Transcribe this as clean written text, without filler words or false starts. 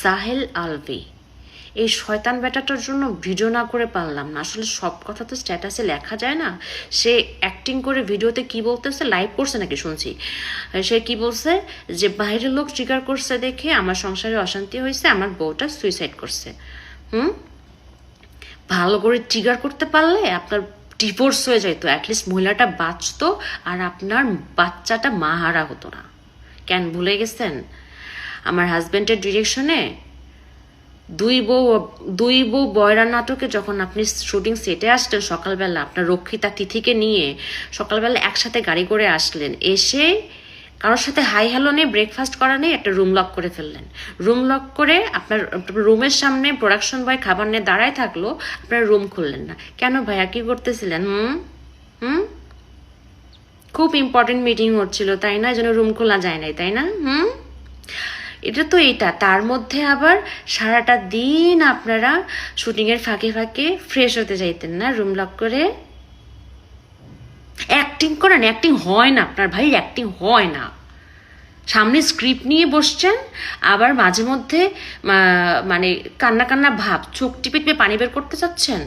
জাহেল আলভি, এই শয়তান বেটাটার জন্য ভিডিও না করে পারলাম না। আসলে সব কথা তো স্ট্যাটাসে লেখা যায় না। সে অ্যাক্টিং করে ভিডিওতে কি বলতেছে, লাইভ করছে নাকি শুনছি, সে কি বলছে যে বাইরের লোক ট্রিগার করছে দেখে আমার সংসারে অশান্তি হয়েছে, আমার বউটা সুইসাইড করছে। ভালো করে ট্রিগার করতে পারলে আপনার ডিভোর্স হয়ে যেত, অ্যাটলিস্ট মহিলাটা বাঁচতো আর আপনার বাচ্চাটা মাহারা হতো না। কেন ভুলে গেছেন? আমার হাজব্যান্ডের ডিরেকশনে দুই বউ বয়রা নাটকে যখন আপনি শুটিং সেটে আসলেন সকালবেলা, আপনার রক্ষিতা তিথিকে নিয়ে সকালবেলা একসাথে গাড়ি করে আসলেন, এসে কারোর সাথে হাই হ্যালো নেই, ব্রেকফাস্ট করা নেই, একটা রুম লক করে ফেললেন। রুম লক করে আপনার রুমের সামনে প্রোডাকশন বয় খাবার নিয়ে দাঁড়ায় থাকলো, আপনার রুম খুললেন না কেন ভাইয়া? কি করতেছিলেন? হুম খুব ইম্পর্টেন্ট মিটিং হচ্ছিল তাই না, যেন রুম খোলা যায় নাই তাই না? এটা তো এটা, তার মধ্যে আবার সারাটা দিন আপনারা শুটিংয়ের ফাঁকে ফাঁকে ফ্রেশ হতে যাইতেন না রুম লক করে? অ্যাক্টিং করেন, অ্যাক্টিং হয় না আপনার ভাই, অ্যাক্টিং হয় না। সামনে স্ক্রিপ্ট নিয়ে বসছেন, আবার মাঝে মধ্যে মানে কান্না কান্না ভাব, চোখ টিপে টিপে পানি বের করতে চাচ্ছেন।